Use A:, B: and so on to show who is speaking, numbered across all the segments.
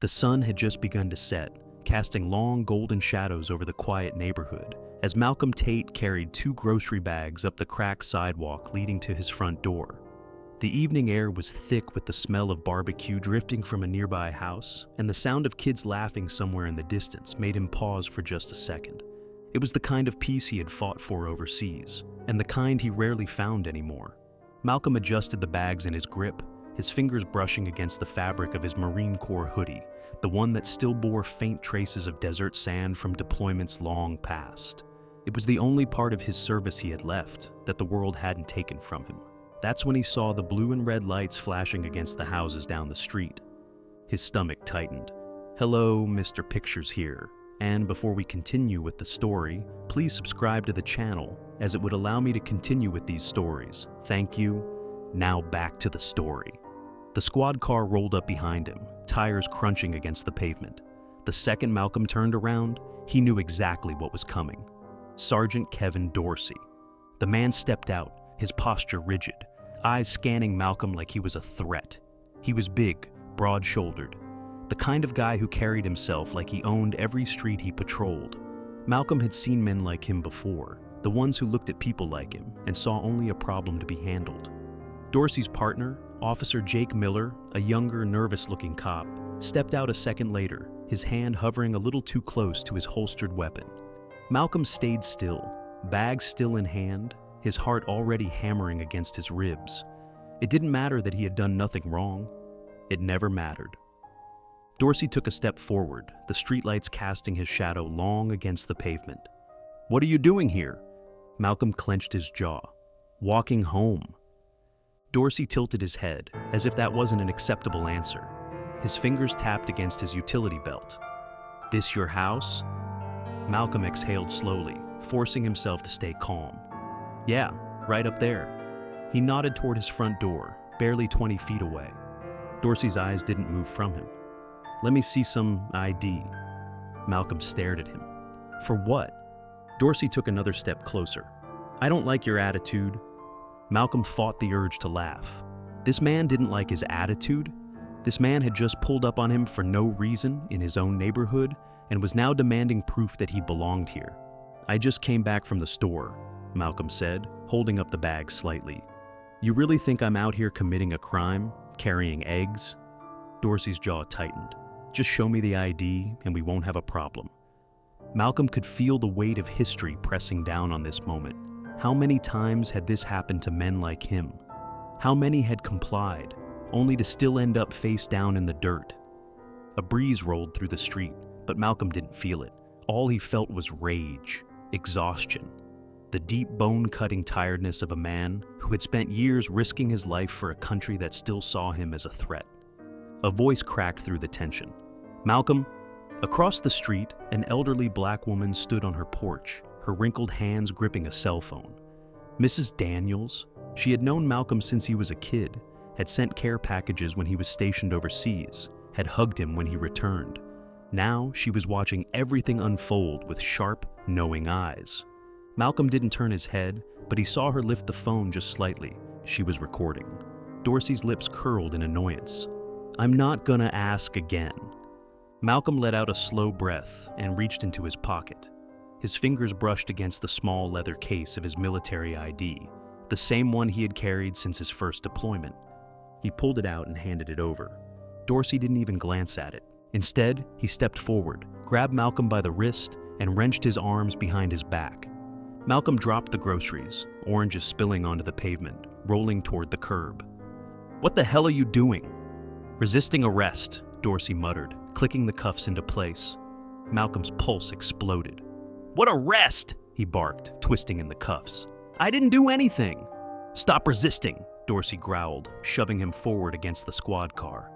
A: The sun had just begun to set, casting long golden shadows over the quiet neighborhood, as Malcolm Tate carried 2 grocery bags up the cracked sidewalk leading to his front door. The evening air was thick with the smell of barbecue drifting from a nearby house, and the sound of kids laughing somewhere in the distance made him pause for just a second. It was the kind of peace he had fought for overseas, and the kind he rarely found anymore. Malcolm adjusted the bags in his grip, his fingers brushing against the fabric of his Marine Corps hoodie, the one that still bore faint traces of desert sand from deployments long past. It was the only part of his service he had left that the world hadn't taken from him. That's when he saw the blue and red lights flashing against the houses down the street. His stomach tightened. Hello, Mr. Pictures here. And before we continue with the story, please subscribe to the channel, as it would allow me to continue with these stories. Thank you. Now back to the story. The squad car rolled up behind him, tires crunching against the pavement. The second Malcolm turned around, he knew exactly what was coming. Sergeant Kevin Dorsey. The man stepped out, his posture rigid, eyes scanning Malcolm like he was a threat. He was big, broad-shouldered, the kind of guy who carried himself like he owned every street he patrolled. Malcolm had seen men like him before, the ones who looked at people like him and saw only a problem to be handled. Dorsey's partner, Officer Jake Miller, a younger, nervous-looking cop, stepped out a second later, his hand hovering a little too close to his holstered weapon. Malcolm stayed still, bag still in hand, his heart already hammering against his ribs. It didn't matter that he had done nothing wrong. It never mattered. Dorsey took a step forward, the streetlights casting his shadow long against the pavement. "What are you doing here?" Malcolm clenched his jaw. "Walking home." Dorsey tilted his head, as if that wasn't an acceptable answer. His fingers tapped against his utility belt. "This your house?" Malcolm exhaled slowly, forcing himself to stay calm. "Yeah, right up there." He nodded toward his front door, barely 20 feet away. Dorsey's eyes didn't move from him. "Let me see some ID." Malcolm stared at him. "For what?" Dorsey took another step closer. "I don't like your attitude." Malcolm fought the urge to laugh. This man didn't like his attitude. This man had just pulled up on him for no reason in his own neighborhood and was now demanding proof that he belonged here. "I just came back from the store," Malcolm said, holding up the bag slightly. "You really think I'm out here committing a crime, carrying eggs?" Dorsey's jaw tightened. "Just show me the ID and we won't have a problem." Malcolm could feel the weight of history pressing down on this moment. How many times had this happened to men like him? How many had complied, only to still end up face down in the dirt? A breeze rolled through the street, but Malcolm didn't feel it. All he felt was rage, exhaustion, the deep bone-cutting tiredness of a man who had spent years risking his life for a country that still saw him as a threat. A voice cracked through the tension. "Malcolm?" Across the street, an elderly black woman stood on her porch, her wrinkled hands gripping a cell phone. Mrs. Daniels. She had known Malcolm since he was a kid, had sent care packages when he was stationed overseas, had hugged him when he returned. Now she was watching everything unfold with sharp, knowing eyes. Malcolm didn't turn his head, but he saw her lift the phone just slightly. She was recording. Dorsey's lips curled in annoyance. "I'm not gonna ask again." Malcolm let out a slow breath and reached into his pocket. His fingers brushed against the small leather case of his military ID, the same one he had carried since his first deployment. He pulled it out and handed it over. Dorsey didn't even glance at it. Instead, he stepped forward, grabbed Malcolm by the wrist, and wrenched his arms behind his back. Malcolm dropped the groceries, oranges spilling onto the pavement, rolling toward the curb. "What the hell are you doing?" "Resisting arrest," Dorsey muttered, clicking the cuffs into place. Malcolm's pulse exploded. "What arrest?" he barked, twisting in the cuffs. "I didn't do anything." "Stop resisting," Dorsey growled, shoving him forward against the squad car.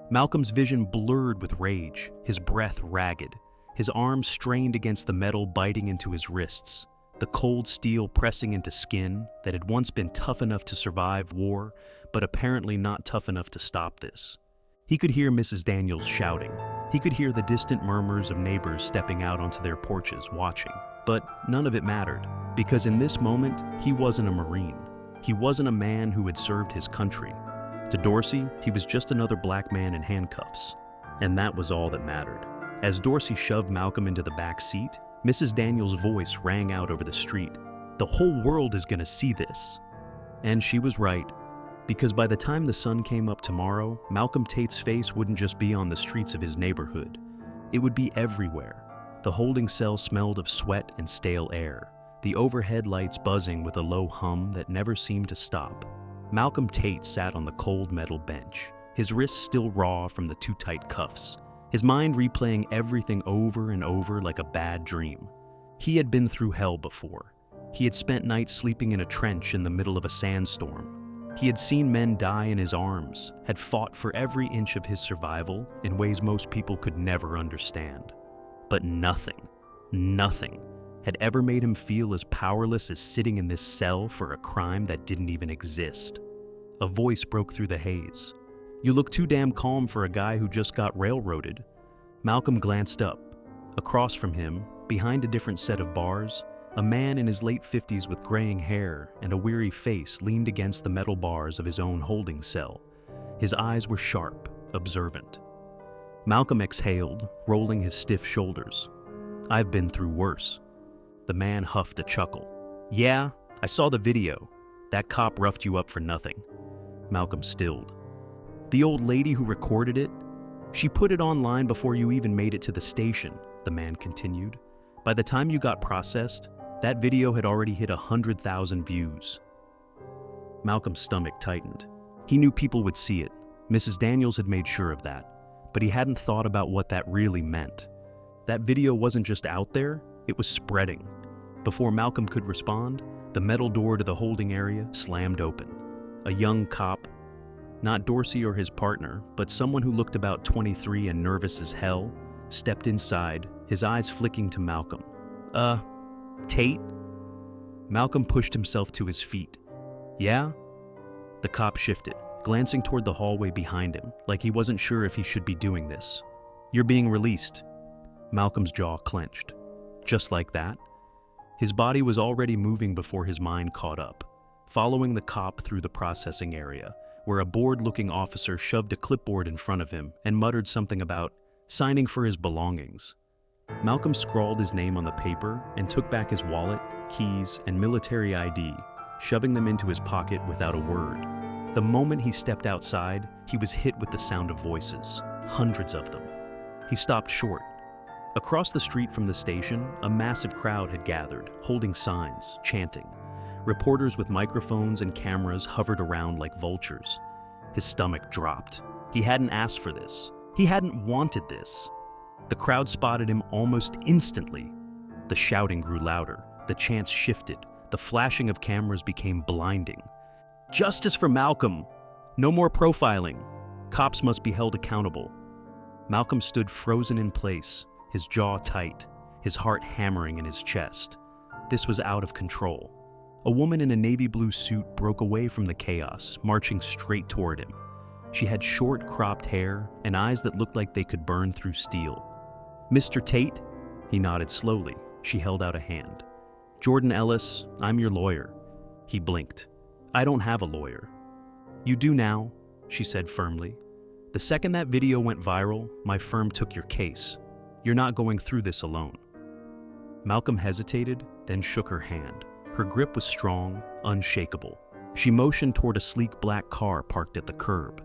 A: Malcolm's vision blurred with rage, his breath ragged, his arms strained against the metal biting into his wrists, the cold steel pressing into skin that had once been tough enough to survive war, but apparently not tough enough to stop this. He could hear Mrs. Daniels shouting. He could hear the distant murmurs of neighbors stepping out onto their porches watching. But none of it mattered, because in this moment, he wasn't a Marine. He wasn't a man who had served his country. To Dorsey, he was just another black man in handcuffs. And that was all that mattered. As Dorsey shoved Malcolm into the back seat, Mrs. Daniels' voice rang out over the street. "The whole world is gonna see this." And she was right, because by the time the sun came up tomorrow, Malcolm Tate's face wouldn't just be on the streets of his neighborhood. It would be everywhere. The holding cell smelled of sweat and stale air, the overhead lights buzzing with a low hum that never seemed to stop. Malcolm Tate sat on the cold metal bench, his wrists still raw from the too tight cuffs, his mind replaying everything over and over like a bad dream. He had been through hell before. He had spent nights sleeping in a trench in the middle of a sandstorm. He had seen men die in his arms, had fought for every inch of his survival in ways most people could never understand. But nothing had ever made him feel as powerless as sitting in this cell for a crime that didn't even exist. A voice broke through the haze. "You look too damn calm for a guy who just got railroaded." Malcolm glanced up. Across from him, behind a different set of bars, a man in his late 50s with graying hair and a weary face leaned against the metal bars of his own holding cell. His eyes were sharp, observant. Malcolm exhaled, rolling his stiff shoulders. "I've been through worse." The man huffed a chuckle. "Yeah, I saw the video. That cop roughed you up for nothing." Malcolm stilled. "The old lady who recorded it? She put it online before you even made it to the station," the man continued. "By the time you got processed, that video had already hit 100,000 views." Malcolm's stomach tightened. He knew people would see it. Mrs. Daniels had made sure of that. But he hadn't thought about what that really meant. That video wasn't just out there, it was spreading. Before Malcolm could respond, the metal door to the holding area slammed open. A young cop, not Dorsey or his partner, but someone who looked about 23 and nervous as hell, stepped inside, his eyes flicking to Malcolm. Tate?" Malcolm pushed himself to his feet. "Yeah?" The cop shifted, glancing toward the hallway behind him, like he wasn't sure if he should be doing this. "You're being released." Malcolm's jaw clenched. Just like that? His body was already moving before his mind caught up, following the cop through the processing area, where a bored-looking officer shoved a clipboard in front of him and muttered something about signing for his belongings. Malcolm scrawled his name on the paper and took back his wallet, keys, and military ID, shoving them into his pocket without a word. The moment he stepped outside, he was hit with the sound of voices, hundreds of them. He stopped short. Across the street from the station, a massive crowd had gathered, holding signs, chanting. Reporters with microphones and cameras hovered around like vultures. His stomach dropped. He hadn't asked for this. He hadn't wanted this. The crowd spotted him almost instantly. The shouting grew louder, the chants shifted, the flashing of cameras became blinding. "Justice for Malcolm! No more profiling! Cops must be held accountable." Malcolm stood frozen in place, his jaw tight, his heart hammering in his chest. This was out of control. A woman in a navy blue suit broke away from the chaos, marching straight toward him. She had short, cropped hair and eyes that looked like they could burn through steel. "Mr. Tate?" He nodded slowly. She held out a hand. "Jordan Ellis, I'm your lawyer." He blinked. "I don't have a lawyer." "You do now," she said firmly. "The second that video went viral, my firm took your case. You're not going through this alone." Malcolm hesitated, then shook her hand. Her grip was strong, unshakable. She motioned toward a sleek black car parked at the curb.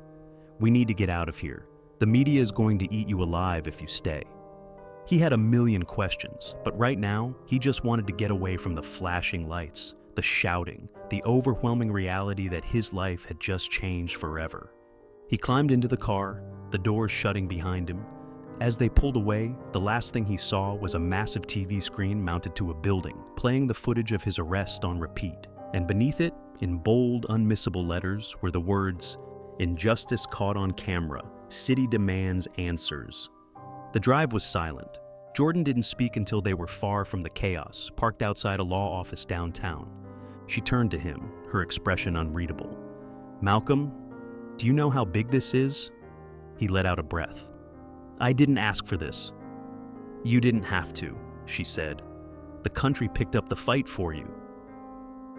A: "We need to get out of here. The media is going to eat you alive if you stay." He had a million questions, but right now, he just wanted to get away from the flashing lights, the shouting, the overwhelming reality that his life had just changed forever. He climbed into the car, the doors shutting behind him. As they pulled away, the last thing he saw was a massive TV screen mounted to a building, playing the footage of his arrest on repeat. And beneath it, in bold, unmissable letters, were the words, "Injustice caught on camera. City demands answers." The drive was silent. Jordan didn't speak until they were far from the chaos, parked outside a law office downtown. She turned to him, her expression unreadable. "Malcolm, do you know how big this is?" He let out a breath. "I didn't ask for this." "You didn't have to," she said. "The country picked up the fight for you."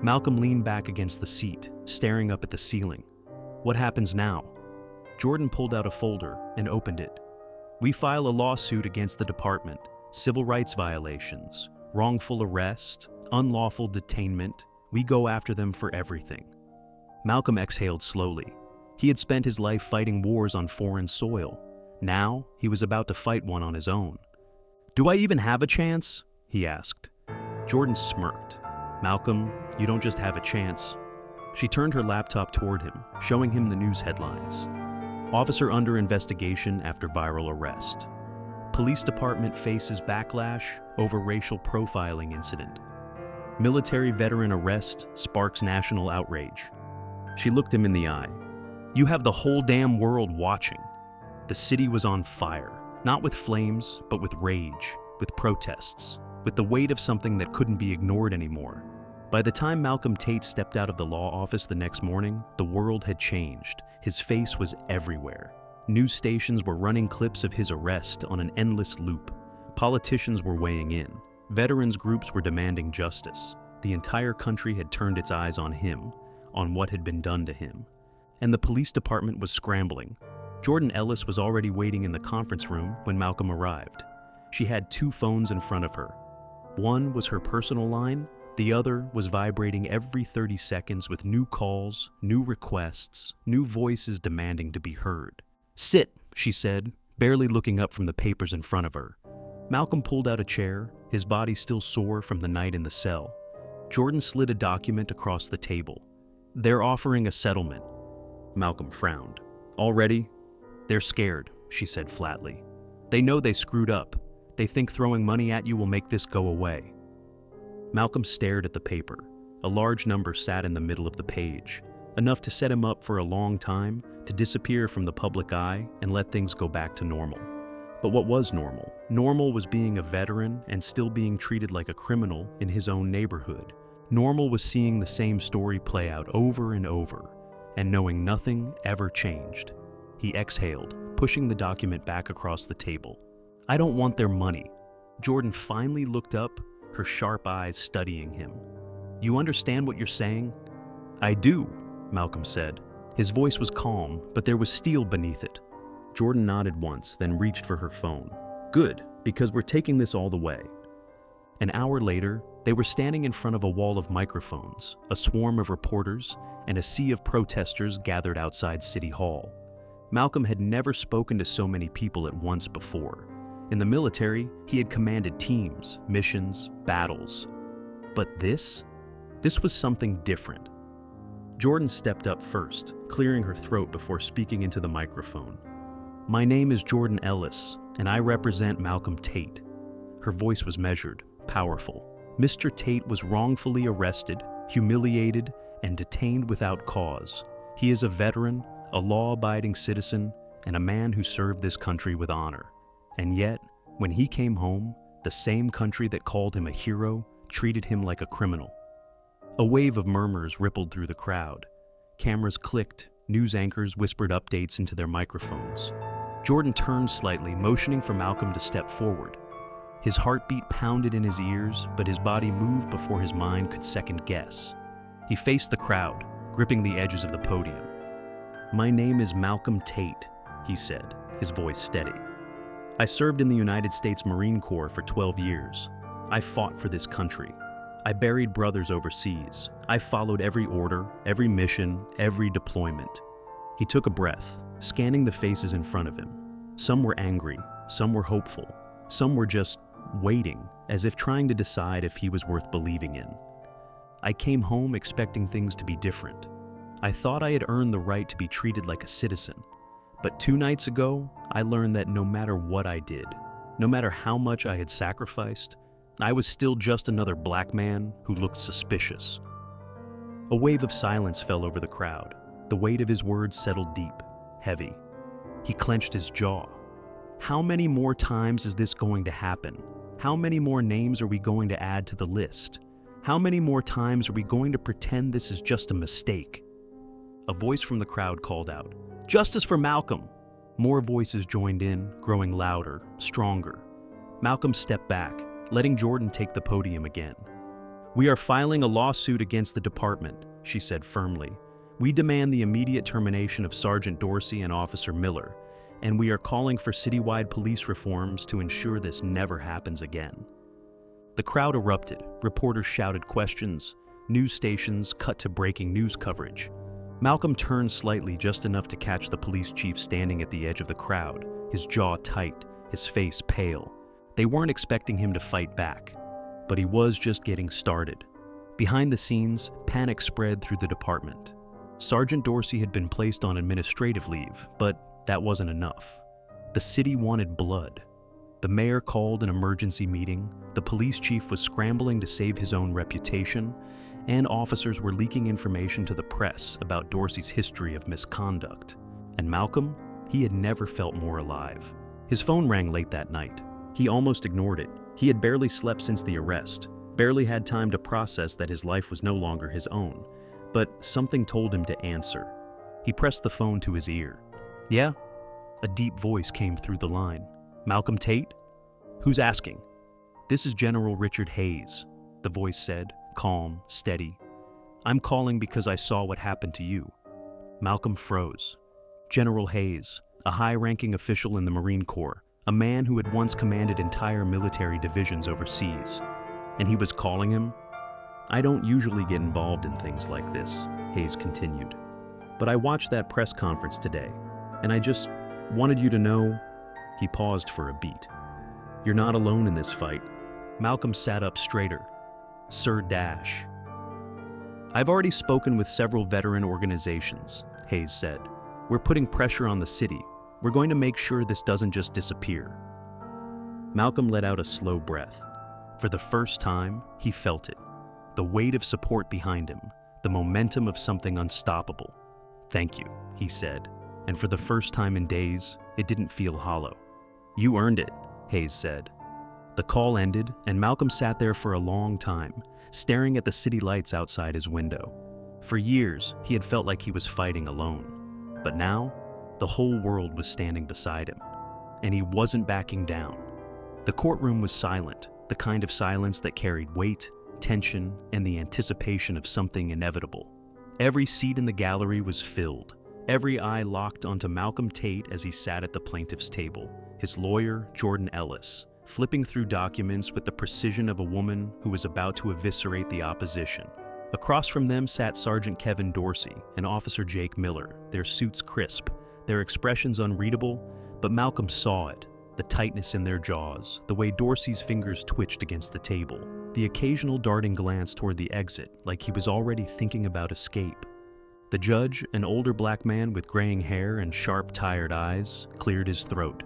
A: Malcolm leaned back against the seat, staring up at the ceiling. "What happens now?" Jordan pulled out a folder and opened it. We file a lawsuit against the department. Civil rights violations, wrongful arrest, unlawful detainment. We go after them for everything." Malcolm exhaled slowly. He had spent his life fighting wars on foreign soil. Now, he was about to fight one on his own. "Do I even have a chance?" he asked. Jordan smirked. "Malcolm, you don't just have a chance." She turned her laptop toward him, showing him the news headlines. Officer under investigation after viral arrest. Police department faces backlash over racial profiling incident. Military veteran arrest sparks national outrage. She looked him in the eye. "You have the whole damn world watching." The city was on fire, not with flames, but with rage, with protests, with the weight of something that couldn't be ignored anymore. By the time Malcolm Tate stepped out of the law office the next morning, the world had changed. His face was everywhere. News stations were running clips of his arrest on an endless loop. Politicians were weighing in. Veterans groups were demanding justice. The entire country had turned its eyes on him, on what had been done to him. And the police department was scrambling. Jordan Ellis was already waiting in the conference room when Malcolm arrived. She had 2 phones in front of her. One was her personal line, the other was vibrating every 30 seconds with new calls, new requests, new voices demanding to be heard. "Sit," she said, barely looking up from the papers in front of her. Malcolm pulled out a chair, his body still sore from the night in the cell. Jordan slid a document across the table. "They're offering a settlement." Malcolm frowned. "Already?" "They're scared," she said flatly. "They know they screwed up. They think throwing money at you will make this go away." Malcolm stared at the paper. A large number sat in the middle of the page, enough to set him up for a long time, to disappear from the public eye and let things go back to normal. But what was normal? Normal was being a veteran and still being treated like a criminal in his own neighborhood. Normal was seeing the same story play out over and over, and knowing nothing ever changed. He exhaled, pushing the document back across the table. "I don't want their money." Jordan finally looked up, her sharp eyes studying him. "You understand what you're saying?" "I do," Malcolm said. His voice was calm, but there was steel beneath it. Jordan nodded once, then reached for her phone. "Good, because we're taking this all the way." An hour later, they were standing in front of a wall of microphones, a swarm of reporters, and a sea of protesters gathered outside City Hall. Malcolm had never spoken to so many people at once before. In the military, he had commanded teams, missions, battles. But this was something different. Jordan stepped up first, clearing her throat before speaking into the microphone. "My name is Jordan Ellis, and I represent Malcolm Tate." Her voice was measured, powerful. Mr. Tate was wrongfully arrested, humiliated, and detained without cause. He is a veteran, a law-abiding citizen, and a man who served this country with honor. And yet, when he came home, the same country that called him a hero treated him like a criminal. A wave of murmurs rippled through the crowd. Cameras clicked, news anchors whispered updates into their microphones. Jordan turned slightly, motioning for Malcolm to step forward. His heartbeat pounded in his ears, but his body moved before his mind could second guess. He faced the crowd, gripping the edges of the podium. "My name is Malcolm Tate," he said, his voice steady. "I served in the United States Marine Corps for 12 years. I fought for this country. I buried brothers overseas. I followed every order, every mission, every deployment." He took a breath, scanning the faces in front of him. Some were angry, some were hopeful, some were just waiting, as if trying to decide if he was worth believing in. "I came home expecting things to be different. I thought I had earned the right to be treated like a citizen. But 2 nights ago, I learned that no matter what I did, no matter how much I had sacrificed, I was still just another black man who looked suspicious." A wave of silence fell over the crowd. The weight of his words settled deep, heavy. He clenched his jaw. How many more times is this going to happen? How many more names are we going to add to the list? How many more times are we going to pretend this is just a mistake? A voice from the crowd called out, "Justice for Malcolm!" More voices joined in, growing louder, stronger. Malcolm stepped back, letting Jordan take the podium again. "We are filing a lawsuit against the department," she said firmly. "We demand the immediate termination of Sergeant Dorsey and Officer Miller, and we are calling for citywide police reforms to ensure this never happens again." The crowd erupted, reporters shouted questions, news stations cut to breaking news coverage. Malcolm turned slightly just enough to catch the police chief standing at the edge of the crowd, his jaw tight, his face pale. They weren't expecting him to fight back, but he was just getting started. Behind the scenes, panic spread through the department. Sergeant Dorsey had been placed on administrative leave, but that wasn't enough. The city wanted blood. The mayor called an emergency meeting, the police chief was scrambling to save his own reputation, and officers were leaking information to the press about Dorsey's history of misconduct. And Malcolm, he had never felt more alive. His phone rang late that night. He almost ignored it. He had barely slept since the arrest, barely had time to process that his life was no longer his own. But something told him to answer. He pressed the phone to his ear. "Yeah?" A deep voice came through the line. "Malcolm Tate? Who's asking?" "This is General Richard Hayes," the voice said, calm, steady. "I'm calling because I saw what happened to you." Malcolm froze. General Hayes, a high-ranking official in the Marine Corps, a man who had once commanded entire military divisions overseas. And he was calling him? "I don't usually get involved in things like this," Hayes continued. "But I watched that press conference today, and I just wanted you to know." He paused for a beat. "You're not alone in this fight." Malcolm sat up straighter. "Sir Dash." "I've already spoken with several veteran organizations," Hayes said. "We're putting pressure on the city. We're going to make sure this doesn't just disappear." Malcolm let out a slow breath. For the first time, he felt it. The weight of support behind him, the momentum of something unstoppable. "Thank you," he said, and for the first time in days, it didn't feel hollow. "You earned it," Hayes said. The call ended, and Malcolm sat there for a long time, staring at the city lights outside his window. For years, he had felt like he was fighting alone. But now, the whole world was standing beside him, and he wasn't backing down. The courtroom was silent, the kind of silence that carried weight, tension, and the anticipation of something inevitable. Every seat in the gallery was filled, every eye locked onto Malcolm Tate as he sat at the plaintiff's table, his lawyer, Jordan Ellis, flipping through documents with the precision of a woman who was about to eviscerate the opposition. Across from them sat Sergeant Kevin Dorsey and Officer Jake Miller, their suits crisp, their expressions unreadable, but Malcolm saw it, the tightness in their jaws, the way Dorsey's fingers twitched against the table, the occasional darting glance toward the exit like he was already thinking about escape. The judge, an older black man with graying hair and sharp, tired eyes, cleared his throat.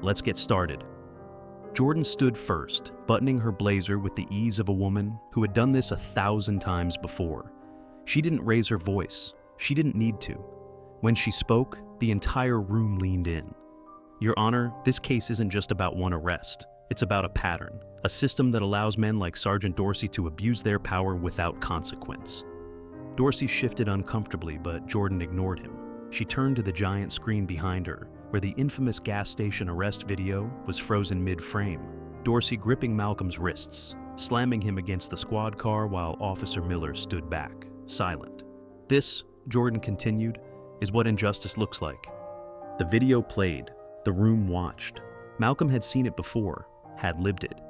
A: "Let's get started." Jordan stood first, buttoning her blazer with the ease of a woman who had done this 1,000 times before. She didn't raise her voice. She didn't need to. When she spoke, the entire room leaned in. "Your Honor, this case isn't just about one arrest. It's about a pattern, a system that allows men like Sergeant Dorsey to abuse their power without consequence." Dorsey shifted uncomfortably, but Jordan ignored him. She turned to the giant screen behind her, where the infamous gas station arrest video was frozen mid-frame, Dorsey gripping Malcolm's wrists, slamming him against the squad car while Officer Miller stood back, silent. "This," Jordan continued, "is what injustice looks like." The video played. The room watched. Malcolm had seen it before, had lived it.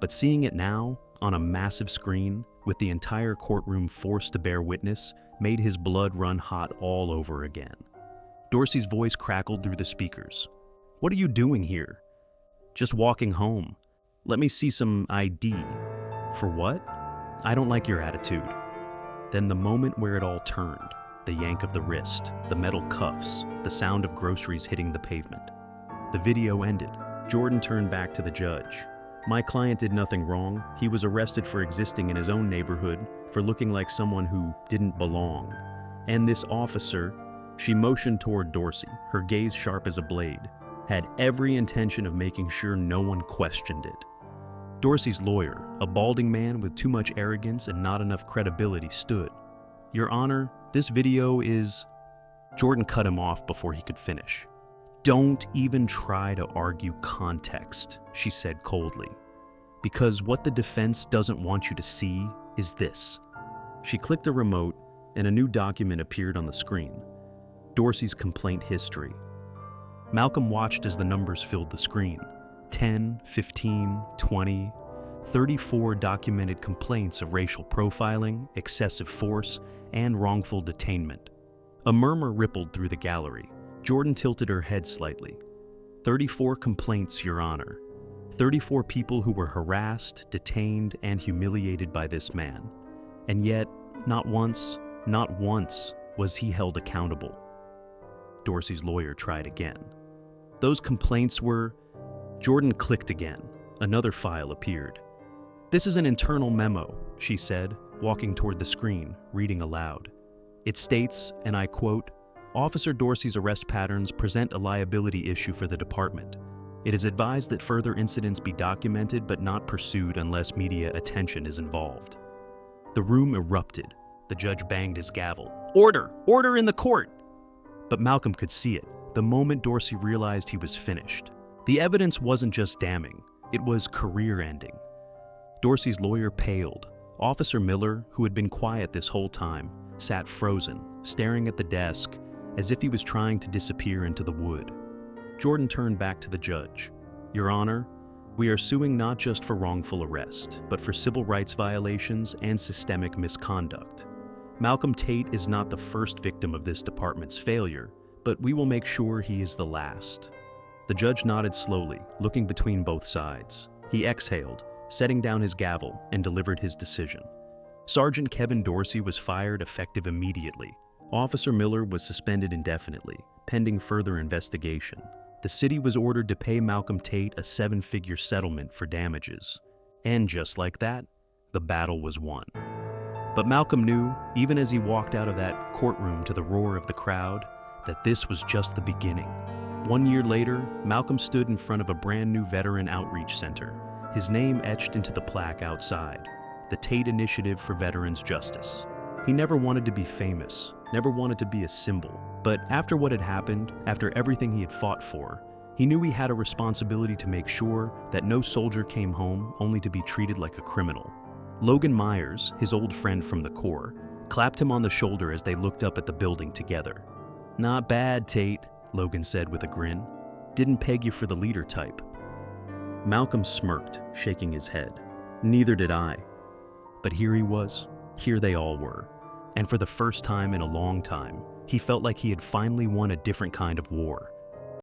A: But seeing it now, on a massive screen, with the entire courtroom forced to bear witness, made his blood run hot all over again. Dorsey's voice crackled through the speakers. "What are you doing here?" "Just walking home. Let me see some ID." "For what?" "I don't like your attitude." Then the moment where it all turned, the yank of the wrist, the metal cuffs, the sound of groceries hitting the pavement. The video ended. Jordan turned back to the judge. "My client did nothing wrong. He was arrested for existing in his own neighborhood, for looking like someone who didn't belong. And this officer," she motioned toward Dorsey, her gaze sharp as a blade, "had every intention of making sure no one questioned it." Dorsey's lawyer, a balding man with too much arrogance and not enough credibility, stood. "Your Honor, this video is..." Jordan cut him off before he could finish. "Don't even try to argue context," she said coldly, "because what the defense doesn't want you to see is this." She clicked a remote, and a new document appeared on the screen. Dorsey's complaint history. Malcolm watched as the numbers filled the screen. 10, 15, 20, 34 documented complaints of racial profiling, excessive force, and wrongful detainment. A murmur rippled through the gallery. Jordan tilted her head slightly. 34 complaints, Your Honor. 34 people who were harassed, detained, and humiliated by this man. And yet, not once was he held accountable. Dorsey's lawyer tried again. Those complaints were... Jordan clicked again. Another file appeared. This is an internal memo, she said, walking toward the screen, reading aloud. It states, and I quote, Officer Dorsey's arrest patterns present a liability issue for the department. It is advised that further incidents be documented but not pursued unless media attention is involved. The room erupted. The judge banged his gavel. Order! Order in the court! But Malcolm could see it the moment Dorsey realized he was finished. The evidence wasn't just damning, it was career-ending. Dorsey's lawyer paled. Officer Miller, who had been quiet this whole time, sat frozen, staring at the desk as if he was trying to disappear into the wood. Jordan turned back to the judge. Your Honor, we are suing not just for wrongful arrest, but for civil rights violations and systemic misconduct. Malcolm Tate is not the first victim of this department's failure, but we will make sure he is the last. The judge nodded slowly, looking between both sides. He exhaled, setting down his gavel, and delivered his decision. Sergeant Kevin Dorsey was fired effective immediately. Officer Miller was suspended indefinitely, pending further investigation. The city was ordered to pay Malcolm Tate a 7-figure settlement for damages. And just like that, the battle was won. But Malcolm knew, even as he walked out of that courtroom to the roar of the crowd, that this was just the beginning. 1 year later, Malcolm stood in front of a brand new veteran outreach center, his name etched into the plaque outside, the Tate Initiative for Veterans Justice. He never wanted to be famous, never wanted to be a symbol, but after what had happened, after everything he had fought for, he knew he had a responsibility to make sure that no soldier came home only to be treated like a criminal. Logan Myers, his old friend from the Corps, clapped him on the shoulder as they looked up at the building together. Not bad, Tate, Logan said with a grin. Didn't peg you for the leader type. Malcolm smirked, shaking his head. Neither did I. But here he was. Here they all were. And for the first time in a long time, he felt like he had finally won a different kind of war.